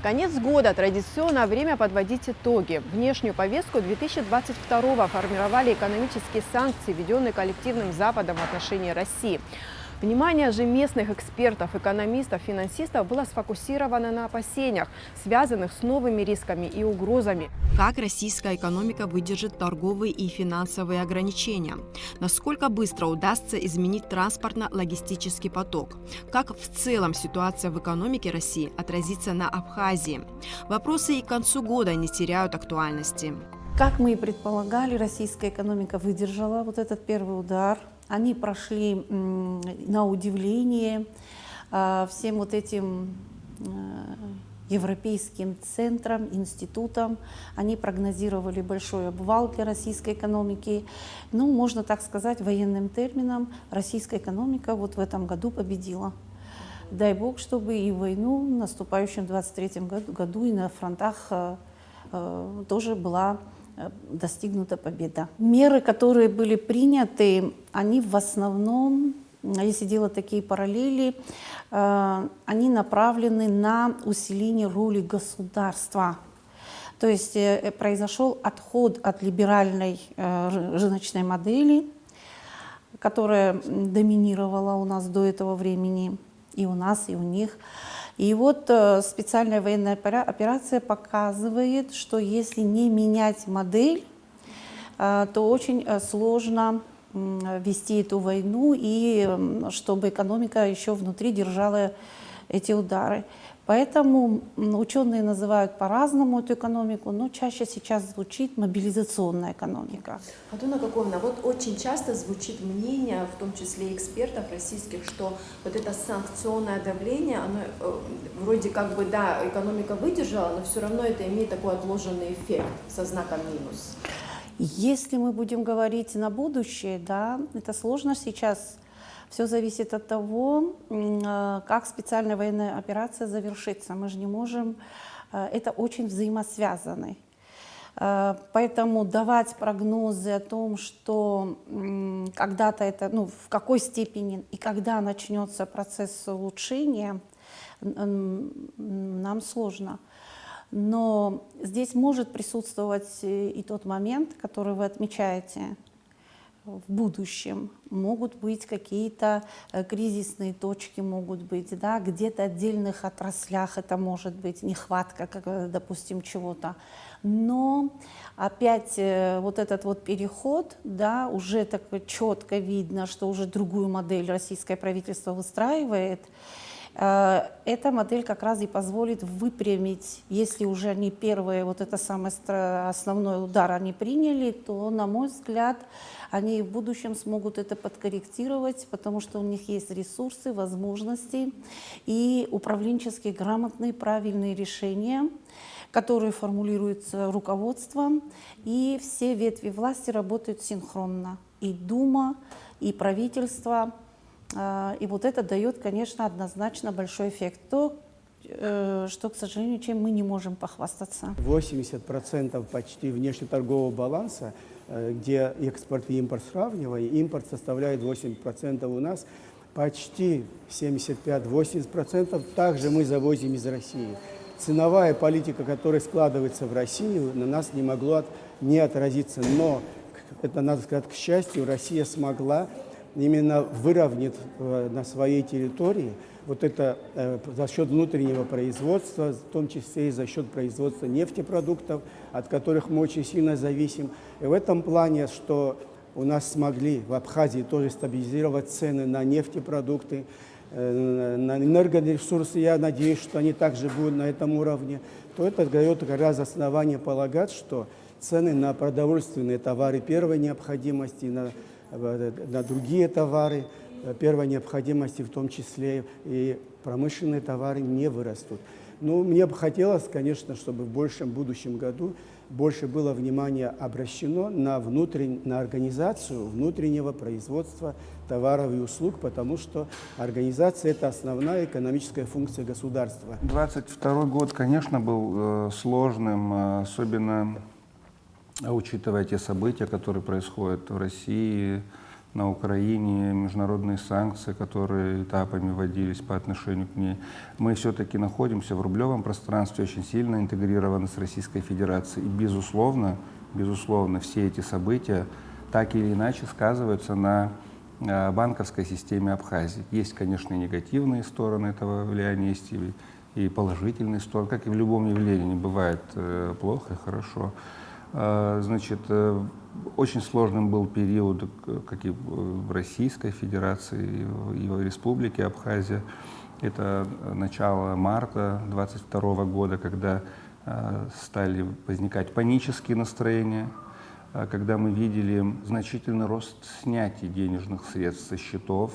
Конец года – традиционное время подводить итоги. Внешнюю повестку 2022 формировали экономические санкции, введенные коллективным Западом в отношении России. Внимание же местных экспертов, экономистов, финансистов было сфокусировано на опасениях, связанных с новыми рисками и угрозами. Как российская экономика выдержит торговые и финансовые ограничения? Насколько быстро удастся изменить транспортно-логистический поток? Как в целом ситуация в экономике России отразится на Абхазии? Вопросы и к концу года не теряют актуальности. Как мы и предполагали, российская экономика выдержала вот этот первый удар. Они прошли на удивление всем вот этим европейским центрам, институтам. Они прогнозировали большой обвал для российской экономики. Ну, можно так сказать, военным термином, российская экономика вот в этом году победила. Дай бог, чтобы и в войну, в наступающем 23 году, и на фронтах тоже была достигнута победа. Меры, которые были приняты, они в основном, если делать такие параллели, они направлены на усиление роли государства. То есть произошел отход от либеральной рыночной модели, которая доминировала у нас до этого времени, и у нас, и у них. И вот специальная военная операция показывает, что если не менять модель, то очень сложно вести эту войну, и чтобы экономика еще внутри держала эти удары. Поэтому ученые называют по-разному эту экономику, но чаще сейчас звучит мобилизационная экономика. Хатуна Каковна, вот очень часто звучит мнение, в том числе экспертов российских, что вот это санкционное давление, оно вроде как бы, да, экономика выдержала, но все равно это имеет такой отложенный эффект со знаком минус. Если мы будем говорить на будущее, да, это сложно сейчас. Все зависит от того, как специальная военная операция завершится. Мы же не можем, это очень взаимосвязаны. Поэтому давать прогнозы о том, что когда-то это, в какой степени и когда начнется процесс улучшения, нам сложно. Но здесь может присутствовать и тот момент, который вы отмечаете. В будущем могут быть какие-то кризисные точки, могут быть, да, где-то в отдельных отраслях это может быть нехватка, как, допустим, чего-то. Но опять вот этот вот переход, да, уже так четко видно, что уже другую модель российское правительство выстраивает. Эта модель как раз и позволит выпрямить, если уже они первые, вот это самый основной удар они приняли, то, на мой взгляд, они в будущем смогут это подкорректировать, потому что у них есть ресурсы, возможности и управленческие грамотные, правильные решения, которые формулируются руководством, и все ветви власти работают синхронно. И Дума, и правительство. И вот это дает, конечно, однозначно большой эффект. То, что, к сожалению, чем мы не можем похвастаться. 80% почти внешнеторгового баланса, где экспорт и импорт сравнивая, импорт составляет 8% у нас, почти 75-80% также мы завозим из России. Ценовая политика, которая складывается в России, на нас не могло не отразиться. Но, это надо сказать, к счастью, Россия смогла именно выровнять на своей территории вот это за счет внутреннего производства, в том числе и за счет производства нефтепродуктов, от которых мы очень сильно зависим. И в этом плане, что у нас смогли в Абхазии тоже стабилизировать цены на нефтепродукты, на энергоресурсы, я надеюсь, что они также будут на этом уровне, то это дает как раз основание полагать, что цены на продовольственные товары первой необходимости, на другие товары первой необходимости, в том числе и промышленные товары, не вырастут. Ну, мне бы хотелось, конечно, чтобы в будущем году больше было внимания обращено на организацию внутреннего производства товаров и услуг, потому что организация – это основная экономическая функция государства. 22 год, конечно, был сложным, особенно учитывая те события, которые происходят в России, на Украине, международные санкции, которые этапами вводились по отношению к ней. Мы все-таки находимся в рублевом пространстве, очень сильно интегрированы с Российской Федерацией. И, безусловно, все эти события так или иначе сказываются на банковской системе Абхазии. Есть, конечно, и негативные стороны этого влияния, есть и положительные стороны. Как и в любом явлении, не бывает плохо и хорошо. Значит, очень сложным был период, как и в Российской Федерации, и в Республике Абхазия. Это начало марта 2022 года, когда стали возникать панические настроения, когда мы видели значительный рост снятий денежных средств со счетов.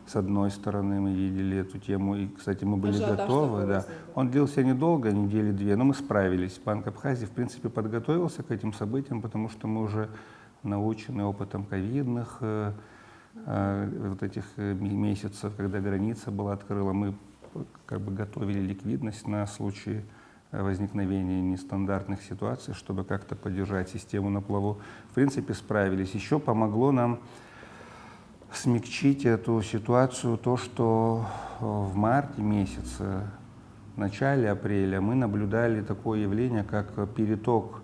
С одной стороны, мы видели эту тему, и, кстати, мы были готовы. Да. Он длился недолго, недели две, но мы справились. Банк Абхазии, в принципе, подготовился к этим событиям, потому что мы уже научены опытом ковидных вот этих месяцев, когда граница была открыта. Мы как бы готовили ликвидность на случай возникновения нестандартных ситуаций, чтобы как-то поддержать систему на плаву. В принципе, справились. Еще помогло нам смягчить эту ситуацию то, что в марте месяце, в начале апреля мы наблюдали такое явление, как переток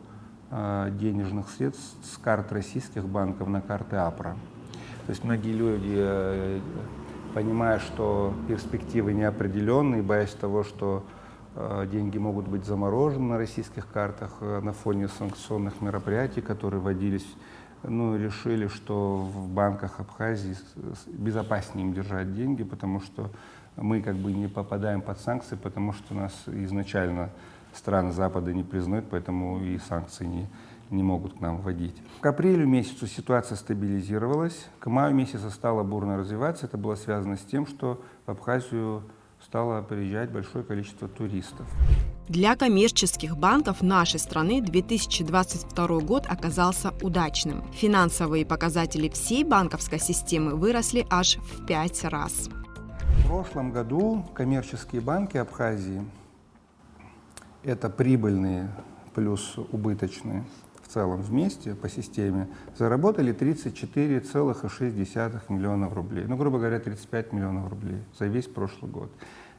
денежных средств с карт российских банков на карты АПРА. То есть многие люди, понимая, что перспективы неопределенные, боясь того, что деньги могут быть заморожены на российских картах на фоне санкционных мероприятий, которые вводились, решили, что в банках Абхазии безопаснее им держать деньги, потому что мы как бы не попадаем под санкции, потому что нас изначально страны Запада не признают, поэтому и санкции не могут к нам вводить. К апрелю месяцу ситуация стабилизировалась, к маю месяцу стала бурно развиваться. Это было связано с тем, что в Абхазию стало приезжать большое количество туристов. Для коммерческих банков нашей страны 2022 год оказался удачным. Финансовые показатели всей банковской системы выросли аж в 5 раз. В прошлом году коммерческие банки Абхазии, это прибыльные плюс убыточные в целом вместе по системе, заработали 34,6 миллионов рублей. Грубо говоря, 35 миллионов рублей за весь прошлый год.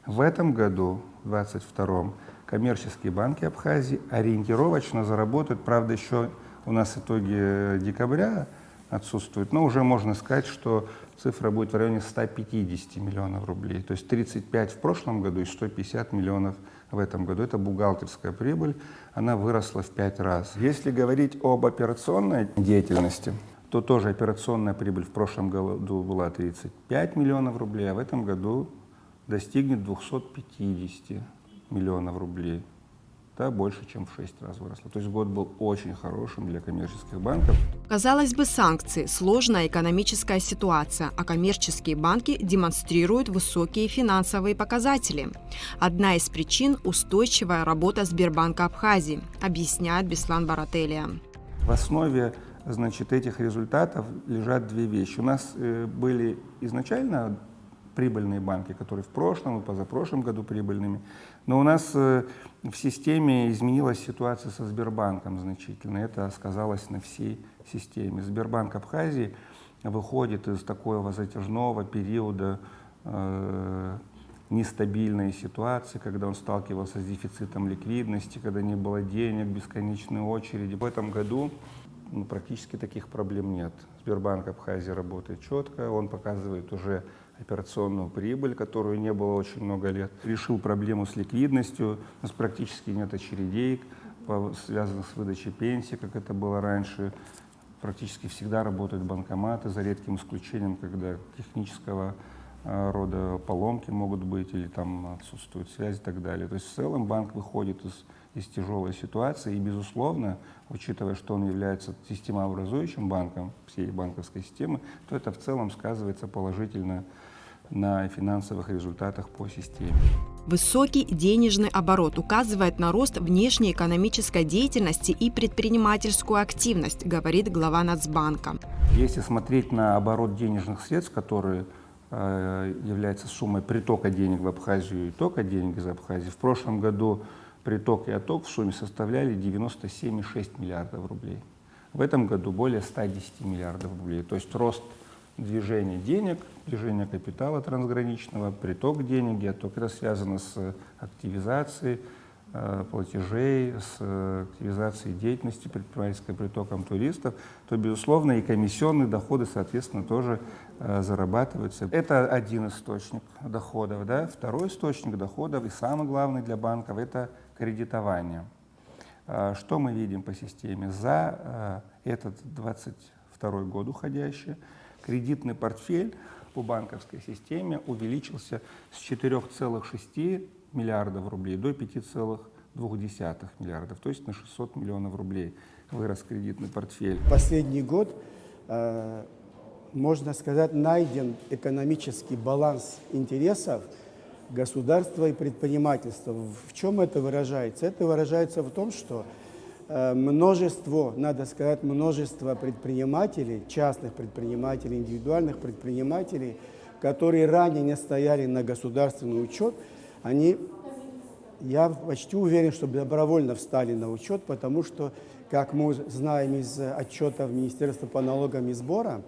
В этом году, в 2022, коммерческие банки Абхазии ориентировочно заработают, правда, еще у нас итоги декабря отсутствуют, но уже можно сказать, что цифра будет в районе 150 миллионов рублей. То есть 35 в прошлом году и 150 миллионов в этом году. Это бухгалтерская прибыль, она выросла в 5 раз. Если говорить об операционной деятельности, то тоже операционная прибыль в прошлом году была 35 миллионов рублей, а в этом году достигнет 250 миллионов рублей. Да, больше, чем в 6 раз выросла. То есть год был очень хорошим для коммерческих банков. Казалось бы, санкции – сложная экономическая ситуация, а коммерческие банки демонстрируют высокие финансовые показатели. Одна из причин – устойчивая работа Сбербанка Абхазии, объясняет Беслан Барателия. В основе, этих результатов лежат две вещи. У нас были изначально прибыльные банки, которые в прошлом и позапрошлом году прибыльными. Но у нас в системе изменилась ситуация со Сбербанком значительно. Это сказалось на всей системе. Сбербанк Абхазии выходит из такого затяжного периода нестабильной ситуации, когда он сталкивался с дефицитом ликвидности, когда не было денег, бесконечные очереди. В этом году практически таких проблем нет. Сбербанк Абхазии работает четко, он показывает уже операционную прибыль, которую не было очень много лет. Решил проблему с ликвидностью, у нас практически нет очередей, связанных с выдачей пенсии, как это было раньше. Практически всегда работают банкоматы, за редким исключением, когда технического рода поломки могут быть или там отсутствует связь и так далее. То есть в целом банк выходит из тяжелой ситуации и, безусловно, учитывая, что он является системообразующим банком всей банковской системы, то это в целом сказывается положительно на финансовых результатах по системе. Высокий денежный оборот указывает на рост внешнеэкономической деятельности и предпринимательскую активность, говорит глава Нацбанка. Если смотреть на оборот денежных средств, который является суммой притока денег в Абхазию и тока денег из Абхазии, в прошлом году приток и отток в сумме составляли 97,6 миллиардов рублей. В этом году более 110 миллиардов рублей. То есть рост движение денег, движение капитала трансграничного, приток денег, отток. Это связано с активизацией платежей, с активизацией деятельности предпринимательской, притоком туристов, то, безусловно, и комиссионные доходы, соответственно, тоже зарабатываются. Это один источник доходов. Да? Второй источник доходов, и самый главный для банков, это кредитование. Что мы видим по системе? За этот 22 год уходящий кредитный портфель по банковской системе увеличился с 4,6 миллиардов рублей до 5,2 миллиардов, то есть на 600 миллионов рублей вырос кредитный портфель. Последний год, можно сказать, найден экономический баланс интересов государства и предпринимательства. В чем это выражается? Это выражается в том, что множество, надо сказать, множество предпринимателей, частных предпринимателей, индивидуальных предпринимателей, которые ранее не стояли на государственный учет, они, я почти уверен, что добровольно встали на учет, потому что, как мы знаем из отчетов Министерства по налогам и сборам,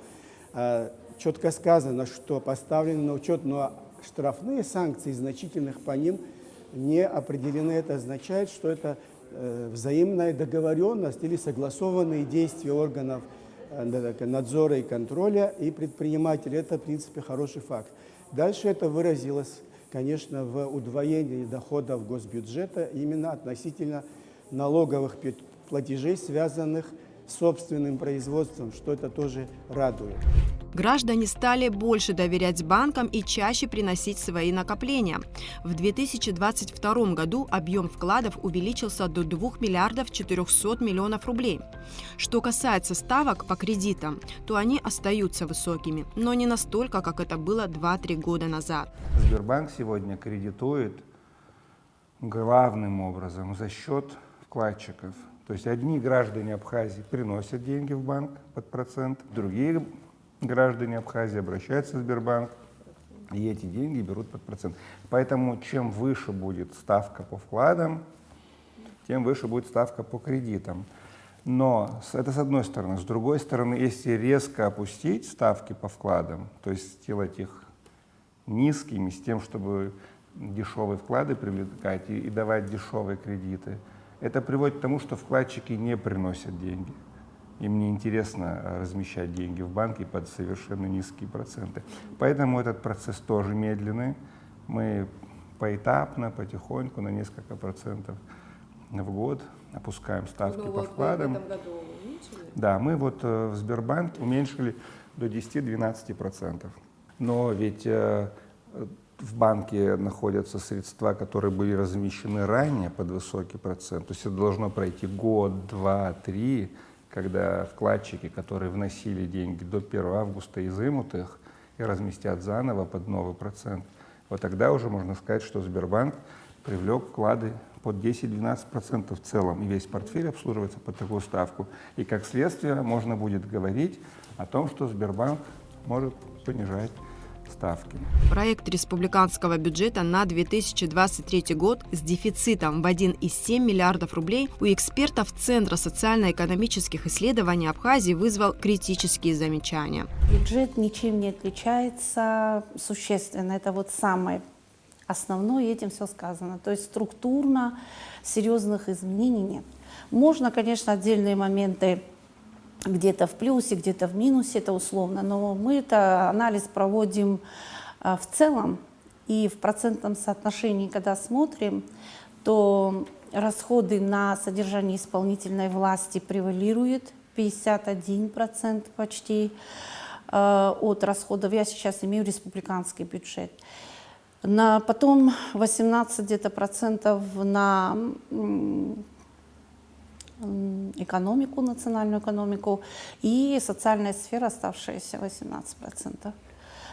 четко сказано, что поставлены на учет, но штрафные санкции значительных по ним не определены. Это означает, что это взаимная договоренность или согласованные действия органов надзора и контроля и предпринимателей. Это, в принципе, хороший факт. Дальше это выразилось, конечно, в удвоении доходов госбюджета именно относительно налоговых платежей, связанных с собственным производством, что это тоже радует. Граждане стали больше доверять банкам и чаще приносить свои накопления. В 2022 году объем вкладов увеличился до 2 миллиардов 400 миллионов рублей. Что касается ставок по кредитам, то они остаются высокими, но не настолько, как это было 2-3 года назад. Сбербанк сегодня кредитует главным образом за счет вкладчиков. То есть одни граждане Абхазии приносят деньги в банк под процент, другие граждане Абхазии обращаются в Сбербанк, и эти деньги берут под процент. Поэтому чем выше будет ставка по вкладам, тем выше будет ставка по кредитам. Но это с одной стороны. С другой стороны, если резко опустить ставки по вкладам, то есть сделать их низкими с тем, чтобы дешевые вклады привлекать и давать дешевые кредиты, это приводит к тому, что вкладчики не приносят деньги. Им не интересно размещать деньги в банке под совершенно низкие проценты. Поэтому этот процесс тоже медленный. Мы поэтапно, потихоньку, на несколько процентов в год опускаем ставки по вкладам. В этом году уменьшили? Да, мы вот в Сбербанке уменьшили до 10-12%. Но ведь в банке находятся средства, которые были размещены ранее под высокий процент. То есть это должно пройти год, 2, 3, когда вкладчики, которые вносили деньги до 1 августа, изымут их и разместят заново под новый процент. Вот тогда уже можно сказать, что Сбербанк привлек вклады под 10-12% в целом, и весь портфель обслуживается под такую ставку. И как следствие можно будет говорить о том, что Сбербанк может понижать ставки. Проект республиканского бюджета на 2023 год с дефицитом в 1,7 миллиардов рублей у экспертов Центра социально-экономических исследований Абхазии вызвал критические замечания. Бюджет ничем не отличается существенно. Это вот самое основное, и этим все сказано. То есть структурно серьезных изменений нет. Можно, конечно, отдельные моменты где-то в плюсе, где-то в минусе, это условно, но мы это анализ проводим в целом, и в процентном соотношении, когда смотрим, то расходы на содержание исполнительной власти превалируют 51% почти от расходов. Я сейчас имею республиканский бюджет. Потом 18 где-то процентов на экономику, национальную экономику, и социальная сфера, оставшаяся 18%.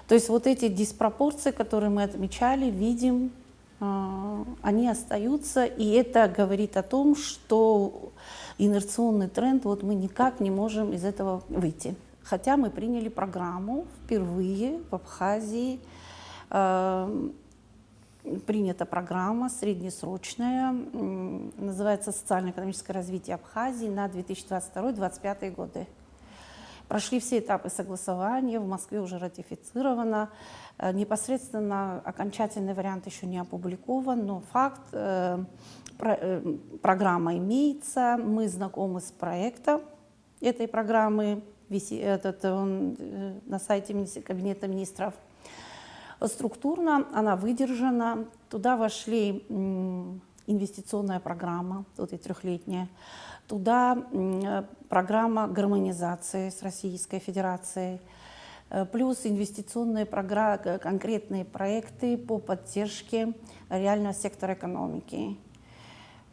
То есть вот эти диспропорции, которые мы отмечали, видим, они остаются, и это говорит о том, что инерционный тренд, вот мы никак не можем из этого выйти. Хотя мы приняли программу впервые в Абхазии, принята программа среднесрочная, называется «Социально-экономическое развитие Абхазии» на 2022-2025 годы. Прошли все этапы согласования, в Москве уже ратифицировано. Непосредственно окончательный вариант еще не опубликован, но факт, программа имеется, мы знакомы с проектом этой программы, он на сайте Кабинета министров. Структурно она выдержана, туда вошли инвестиционная программа, вот и трехлетняя, туда программа гармонизации с Российской Федерацией, плюс инвестиционные программы, конкретные проекты по поддержке реального сектора экономики.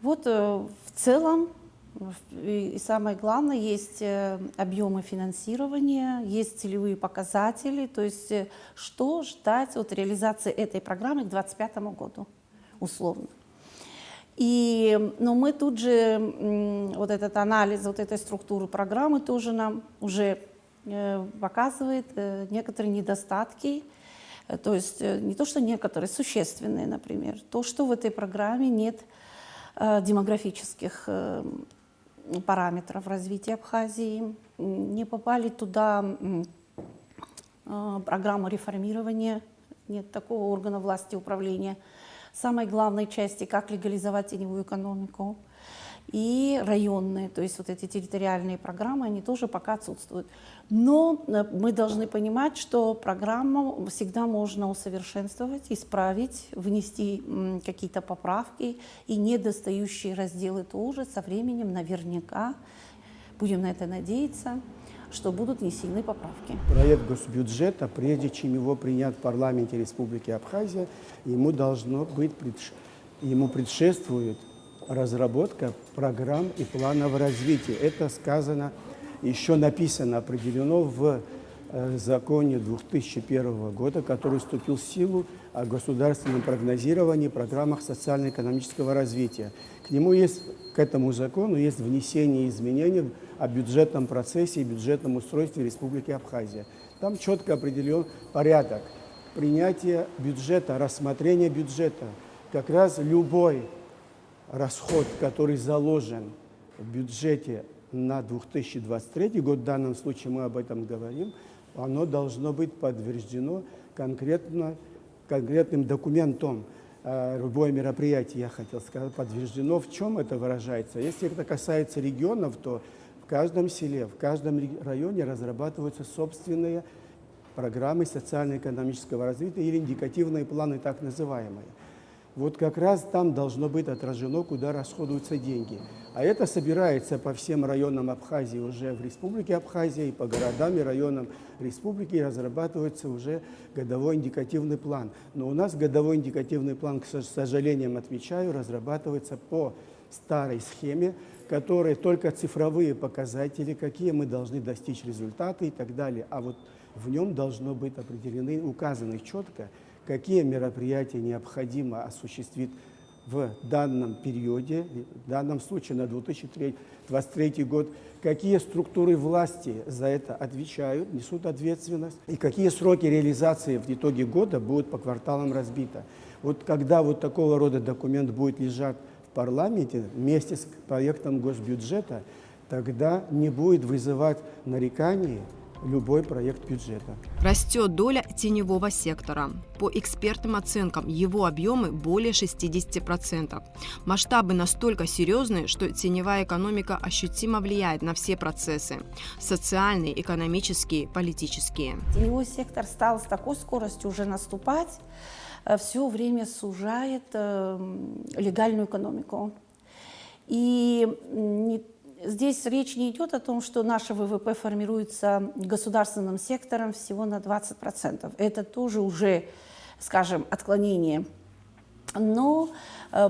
Вот в целом, и самое главное, есть объемы финансирования, есть целевые показатели, то есть что ждать от реализации этой программы к 2025 году, условно. Но мы тут же, вот этот анализ вот этой структуры программы тоже нам уже показывает некоторые недостатки, то есть не то, что некоторые, существенные, например, то, что в этой программе нет демографических параметров развития Абхазии, не попали туда программы реформирования, нет такого органа власти управления, самой главной части, как легализовать теневую экономику, и районные, то есть вот эти территориальные программы, они тоже пока отсутствуют. Но мы должны понимать, что программу всегда можно усовершенствовать, исправить, внести какие-то поправки, и недостающие разделы тоже со временем наверняка, будем на это надеяться, что будут внесены поправки. Проект госбюджета, прежде чем его принять в парламенте Республики Абхазия, ему предшествует разработка программ и планов развития. Это сказано, еще написано, определено в законе 2001 года, который вступил в силу о государственном прогнозировании, программах социально-экономического развития. К этому закону есть внесение изменений о бюджетном процессе и бюджетном устройстве Республики Абхазия. Там четко определен порядок принятия бюджета, рассмотрения бюджета. Как раз любой расход, который заложен в бюджете на 2023 год, в данном случае мы об этом говорим, оно должно быть подтверждено конкретным документом. Любое мероприятие, я хотел сказать, подтверждено. В чем это выражается? Если это касается регионов, то в каждом селе, в каждом районе разрабатываются собственные программы социально-экономического развития или индикативные планы, так называемые. Вот как раз там должно быть отражено, куда расходуются деньги. А это собирается по всем районам Абхазии уже в Республике Абхазия, и по городам и районам республики, и разрабатывается уже годовой индикативный план. Но у нас годовой индикативный план, к сожалению, отмечаю, разрабатывается по старой схеме, которые только цифровые показатели, какие мы должны достичь результаты и так далее. А вот в нем должно быть определены, указаны четко, какие мероприятия необходимо осуществить в данном периоде, в данном случае на 2023 год, какие структуры власти за это отвечают, несут ответственность, и какие сроки реализации в итоге года будут по кварталам разбиты. Вот когда вот такого рода документ будет лежать в парламенте вместе с проектом госбюджета, тогда не будет вызывать нареканий любой проект бюджета. Растет доля теневого сектора. По экспертным оценкам, его объемы более 60%. Масштабы настолько серьезные, что теневая экономика ощутимо влияет на все процессы – социальные, экономические, политические. Теневой сектор стал с такой скоростью уже наступать, все время сужает легальную экономику. И здесь речь не идет о том, что наше ВВП формируется государственным сектором всего на 20%. Это тоже уже, скажем, отклонение. Но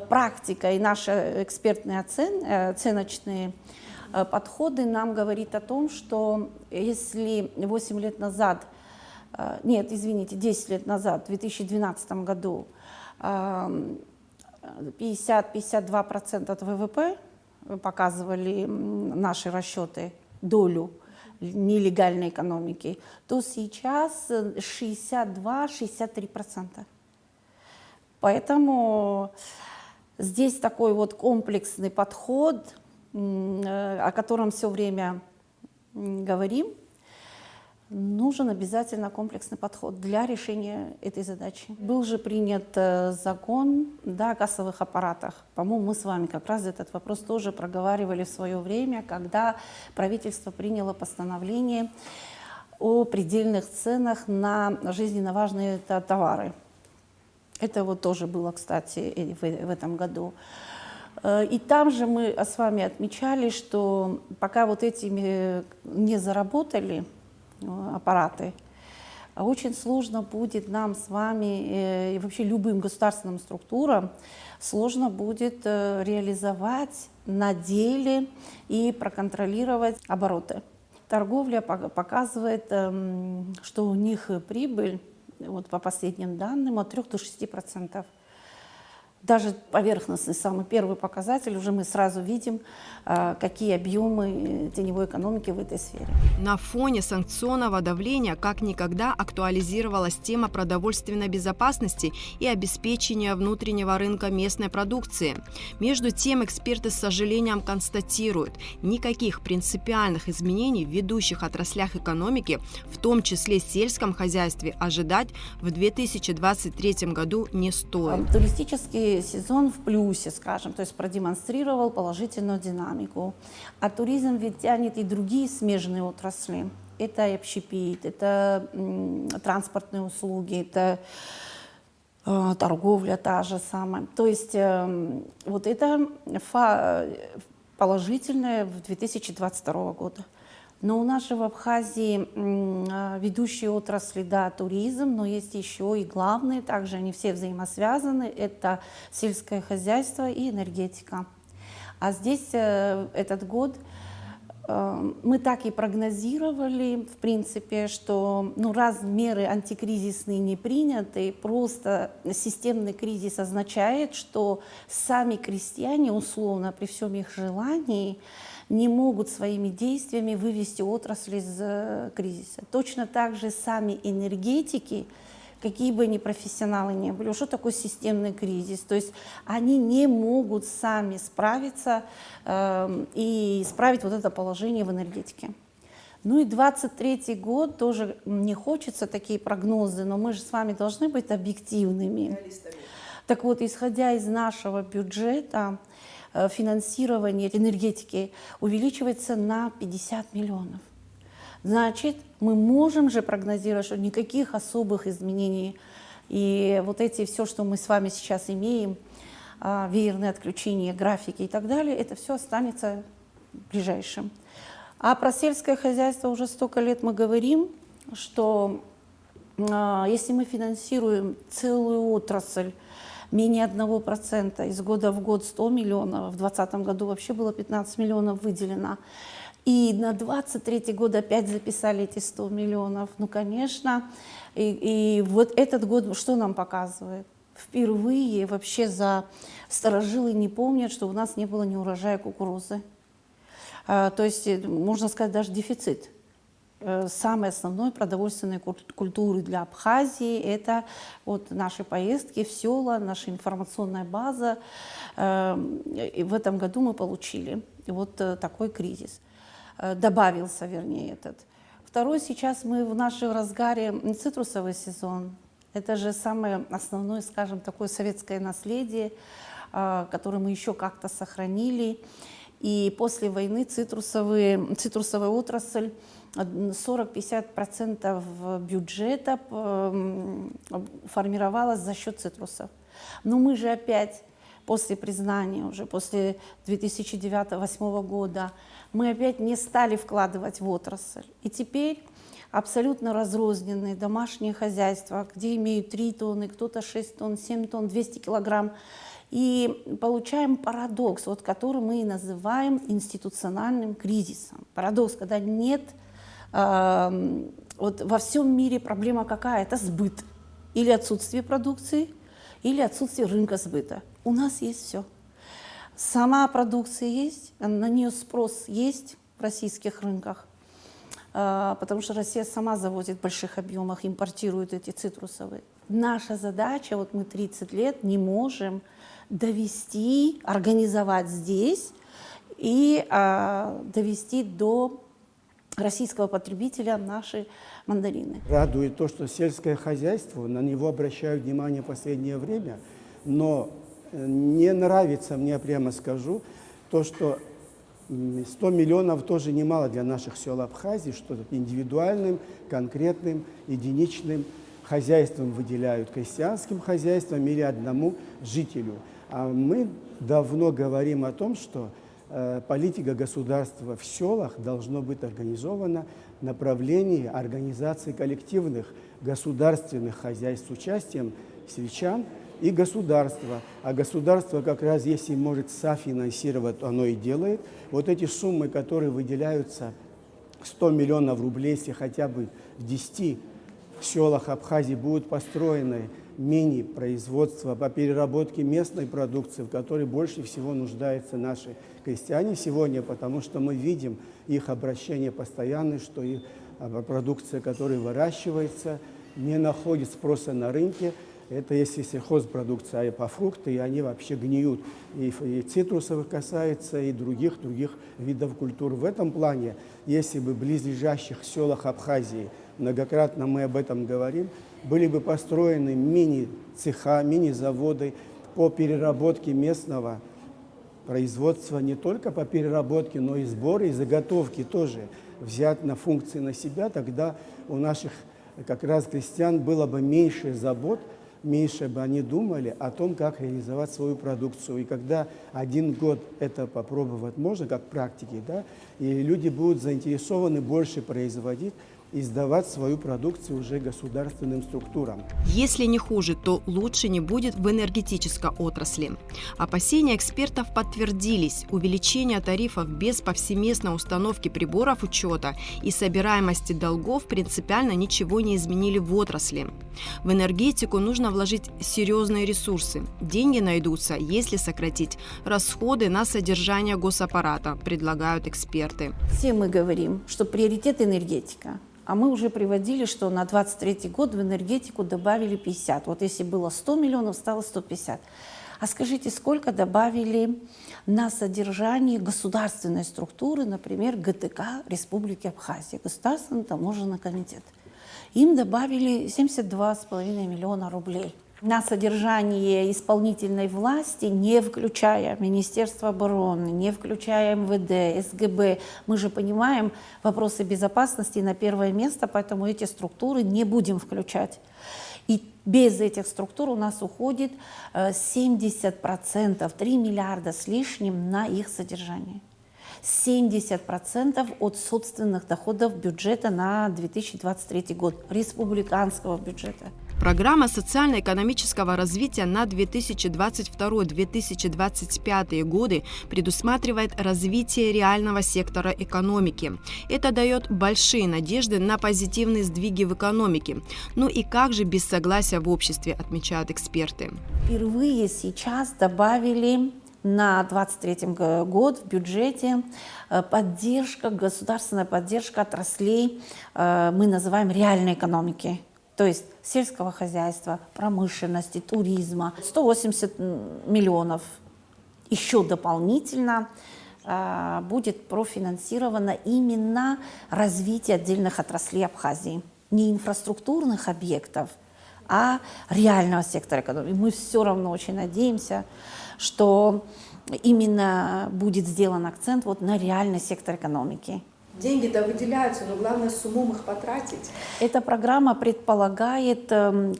практика и наши экспертные оценочные подходы нам говорят о том, что если 8 лет назад, 10 лет назад, в 2012 году 50-52% от ВВП показывали наши расчеты, долю нелегальной экономики, то сейчас 62-63%. Поэтому здесь такой вот комплексный подход, о котором все время говорим, Нужен обязательно комплексный подход для решения этой задачи. Был же принят закон, да, о кассовых аппаратах. По-моему, мы с вами как раз этот вопрос тоже проговаривали в свое время, когда правительство приняло постановление о предельных ценах на жизненно важные товары. Это вот тоже было, кстати, в этом году. И там же мы с вами отмечали, что пока вот этими не заработали аппараты, очень сложно будет нам с вами и вообще любым государственным структурам сложно будет реализовать на деле и проконтролировать обороты. Торговля показывает, что у них прибыль, вот по последним данным, от 3 до 6%. Даже поверхностный, самый первый показатель, уже мы сразу видим, какие объемы теневой экономики в этой сфере. На фоне санкционного давления как никогда актуализировалась тема продовольственной безопасности и обеспечения внутреннего рынка местной продукции. Между тем, эксперты с сожалением констатируют, никаких принципиальных изменений в ведущих отраслях экономики, в том числе сельском хозяйстве, ожидать в 2023 году не стоит. Туристический сезон в плюсе, скажем, то есть продемонстрировал положительную динамику. А туризм ведь тянет и другие смежные отрасли. Это и общепит, это транспортные услуги, это торговля та же самая. То есть вот это положительное в 2022 года. Но у нас же в Абхазии ведущие отрасли, да, туризм, но есть еще и главные, также они все взаимосвязаны, это сельское хозяйство и энергетика. А здесь этот год мы так и прогнозировали, в принципе, что раз меры антикризисные не приняты, просто системный кризис означает, что сами крестьяне, условно, при всем их желании, не могут своими действиями вывести отрасль из кризиса. Точно так же сами энергетики, какие бы ни профессионалы ни были, что такое системный кризис? То есть они не могут сами справиться и исправить вот это положение в энергетике. Ну и 23-й год тоже не хочется такие прогнозы, но мы же с вами должны быть объективными. Так вот, исходя из нашего бюджета, финансирование энергетики увеличивается на 50 миллионов. Значит, мы можем же прогнозировать, что никаких особых изменений. И вот эти все, что мы с вами сейчас имеем, веерные отключения, графики и так далее, это все останется ближайшим. А про сельское хозяйство уже столько лет мы говорим, что если мы финансируем целую отрасль, менее 1%, из года в год 100 миллионов, в 2020 году вообще было 15 миллионов выделено. И на 2023 год опять записали эти 100 миллионов. Ну, конечно, и вот этот год что нам показывает? Впервые вообще старожилы не помнят, что у нас не было ни урожая кукурузы. То есть, можно сказать, даже дефицит. Самой основной продовольственной культуры для Абхазии – это вот наши поездки в села, наша информационная база. И в этом году мы получили вот такой кризис. Добавился, вернее, этот. Второй, сейчас мы в нашем разгаре цитрусовый сезон. Это же самое основное, скажем, такое советское наследие, которое мы еще как-то сохранили. И после войны цитрусовая отрасль 40-50% бюджета формировалось за счет цитрусов. Но мы же опять после признания, уже после 2009-2008 года, мы опять не стали вкладывать в отрасль. И теперь абсолютно разрозненные домашние хозяйства, где имеют 3 тонны, кто-то 6 тонн, 7 тонн, 200 килограмм. И получаем парадокс, вот, который мы и называем институциональным кризисом. Парадокс, когда нет, вот во всем мире проблема какая? Это сбыт. Или отсутствие продукции, или отсутствие рынка сбыта. У нас есть все. Сама продукция есть, на нее спрос есть в российских рынках, потому что Россия сама завозит в больших объемах, импортирует эти цитрусовые. Наша задача, вот мы 30 лет не можем довести, организовать здесь и довести до российского потребителя наши мандарины. Радует то, что сельское хозяйство, на него обращают внимание в последнее время, но не нравится мне, прямо скажу, то, что 100 миллионов тоже немало для наших сел Абхазии, что индивидуальным, конкретным, единичным хозяйством выделяют, крестьянским хозяйством или одному жителю. А мы давно говорим о том, что политика государства в селах должно быть организована в направлении организации коллективных государственных хозяйств с участием сельчан и государства. А государство как раз, если может софинансировать, оно и делает. Вот эти суммы, которые выделяются, 100 миллионов рублей, если хотя бы в 10 селах Абхазии будут построены мини-производства по переработке местной продукции, в которой больше всего нуждаются наши крестьяне сегодня, потому что мы видим их обращение постоянное, что их продукция, которая выращивается, не находит спроса на рынке. Это если сельхозпродукция, а и по фрукты, и они вообще гниют. И цитрусовых касается, и других видов культур. В этом плане, если бы в близлежащих селах Абхазии, многократно мы об этом говорим, были бы построены мини-цеха, мини-заводы по переработке местного производства, не только по переработке, но и сборы, и заготовки тоже взять на функции на себя, тогда у наших как раз крестьян было бы меньше забот, меньше бы они думали о том, как реализовать свою продукцию. И когда 1 год это попробовать можно, как практики, да, и люди будут заинтересованы больше производить и сдавать свою продукцию уже государственным структурам. Если не хуже, то лучше не будет в энергетической отрасли. Опасения экспертов подтвердились. Увеличение тарифов без повсеместной установки приборов учета и собираемости долгов принципиально ничего не изменили в отрасли. В энергетику нужно вложить серьезные ресурсы. Деньги найдутся, если сократить расходы на содержание госаппарата, предлагают эксперты. Все мы говорим, что приоритет энергетика. А мы уже приводили, что на 2023 год в энергетику добавили 50. Вот если было 100 миллионов, стало 150. А скажите, сколько добавили на содержание государственной структуры, например, ГТК Республики Абхазия, Государственный таможенный комитет? Им добавили 72,5 миллиона рублей. На содержание исполнительной власти, не включая Министерство обороны, не включая МВД, СГБ. Мы же понимаем, вопросы безопасности на первое место, поэтому эти структуры не будем включать. И без этих структур у нас уходит 70%, 3 миллиарда с лишним на их содержание. 70% от собственных доходов бюджета на 2023 год, республиканского бюджета. Программа социально-экономического развития на 2022-2025 годы предусматривает развитие реального сектора экономики. Это дает большие надежды на позитивные сдвиги в экономике. Ну и как же без согласия в обществе, отмечают эксперты. Впервые сейчас добавили на 2023 год в бюджете поддержка, государственная поддержка отраслей, мы называем реальной экономики. То есть сельского хозяйства, промышленности, туризма. 180 миллионов еще дополнительно будет профинансировано именно развитие отдельных отраслей Абхазии. Не инфраструктурных объектов, а реального сектора экономики. Мы все равно очень надеемся, что именно будет сделан акцент вот на реальный сектор экономики. Деньги-то выделяются, но главное с умом их потратить. Эта программа предполагает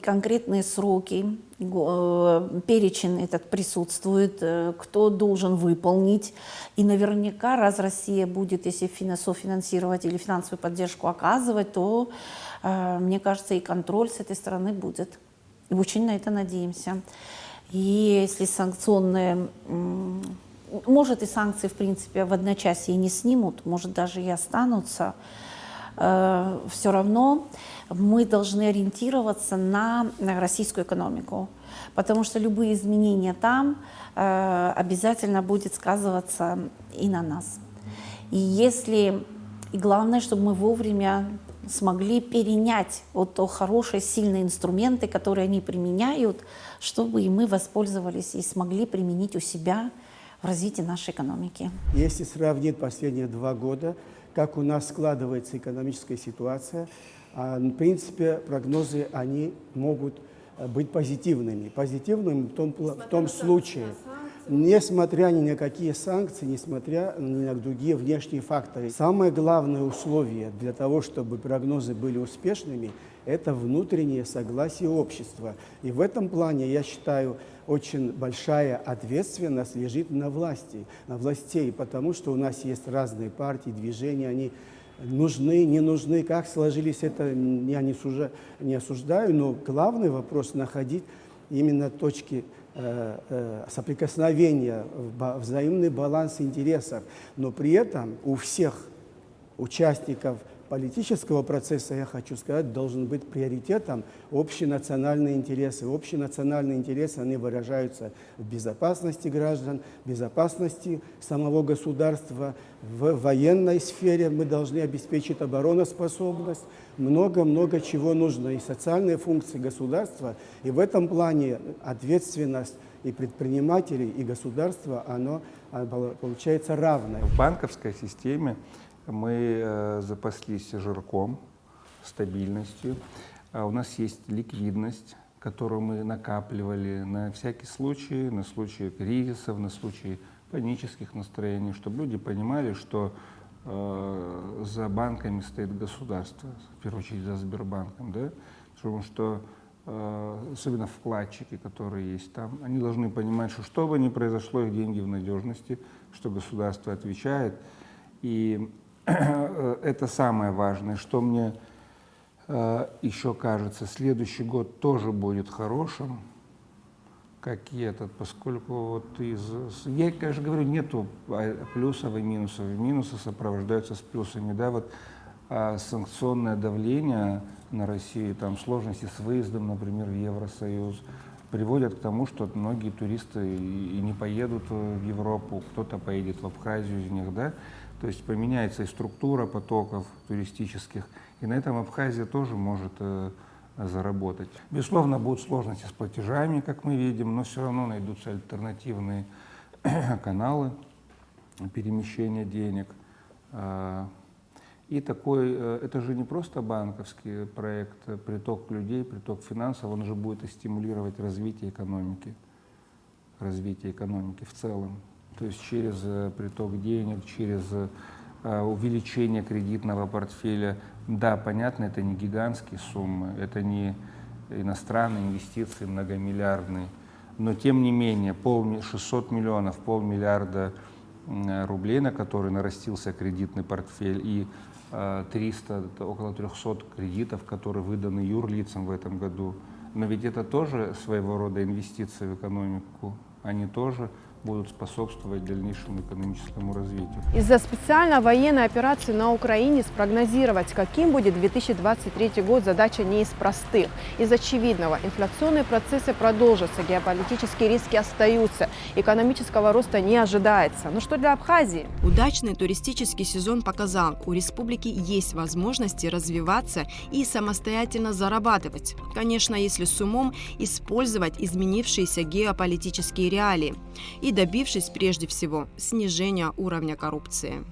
конкретные сроки, перечень этот присутствует, кто должен выполнить. И наверняка, раз Россия будет, если софинансировать или финансовую поддержку оказывать, то, мне кажется, и контроль с этой стороны будет. И очень на это надеемся. И если санкционные... Может, и санкции, в принципе, в одночасье не снимут, может, даже и останутся. Все равно мы должны ориентироваться на российскую экономику, потому что любые изменения там обязательно будет сказываться и на нас. И главное, чтобы мы вовремя смогли перенять вот то хорошие, сильные инструменты, которые они применяют, чтобы и мы воспользовались и смогли применить у себя в развитии нашей экономики. Если сравнить последние 2 года, как у нас складывается экономическая ситуация. В принципе, прогнозы, они могут быть позитивными. Позитивными в том случае, несмотря ни на какие санкции, несмотря ни на другие внешние факторы. Самое главное условие для того, чтобы прогнозы были успешными, это внутреннее согласие общества. И в этом плане, я считаю, очень большая ответственность лежит на властей, потому что у нас есть разные партии, движения, они нужны, не нужны, как сложились, это я не осуждаю, но главный вопрос — находить именно точки соприкосновения, взаимный баланс интересов. Но при этом у всех участников политического процесса, я хочу сказать, должен быть приоритетом общенациональные интересы. Общенациональные интересы, они выражаются в безопасности граждан, безопасности самого государства, в военной сфере мы должны обеспечить обороноспособность, много-много чего нужно, и социальные функции государства. И в этом плане ответственность и предпринимателей, и государства, оно получается равное. В банковской системе мы запаслись жирком, стабильностью. У нас есть ликвидность, которую мы накапливали на всякий случай, на случай кризисов, на случай панических настроений, чтобы люди понимали, что за банками стоит государство, в первую очередь за Сбербанком, да? Потому что особенно вкладчики, которые есть там, они должны понимать, что бы ни произошло, их деньги в надежности, что государство отвечает. И это самое важное, что мне еще кажется, следующий год тоже будет хорошим, как и этот, поскольку вот я, конечно, говорю, нету плюсов и минусов. Минусы сопровождаются с плюсами, да, вот санкционное давление на Россию, там сложности с выездом, например, в Евросоюз, приводят к тому, что многие туристы и не поедут в Европу, кто-то поедет в Абхазию из них, да. То есть поменяется и структура потоков туристических, и на этом Абхазия тоже может заработать. Безусловно, будут сложности с платежами, как мы видим, но все равно найдутся альтернативные каналы перемещения денег. И это же не просто банковский проект, приток людей, приток финансов, он же будет и стимулировать развитие экономики в целом. То есть через приток денег, через увеличение кредитного портфеля. Да, понятно, это не гигантские суммы, это не иностранные инвестиции многомиллиардные, но тем не менее 600 миллионов, полмиллиарда рублей, на которые нарастился кредитный портфель, и около 300 кредитов, которые выданы юрлицам в этом году. Но ведь это тоже своего рода инвестиции в экономику, они тоже будут способствовать дальнейшему экономическому развитию. Из-за специальной военной операции на Украине спрогнозировать, каким будет 2023 год, задача не из простых. Из очевидного, инфляционные процессы продолжатся, геополитические риски остаются, экономического роста не ожидается. Но что для Абхазии? Удачный туристический сезон показал, у республики есть возможности развиваться и самостоятельно зарабатывать. Конечно, если с умом использовать изменившиеся геополитические реалии и добившись прежде всего снижения уровня коррупции.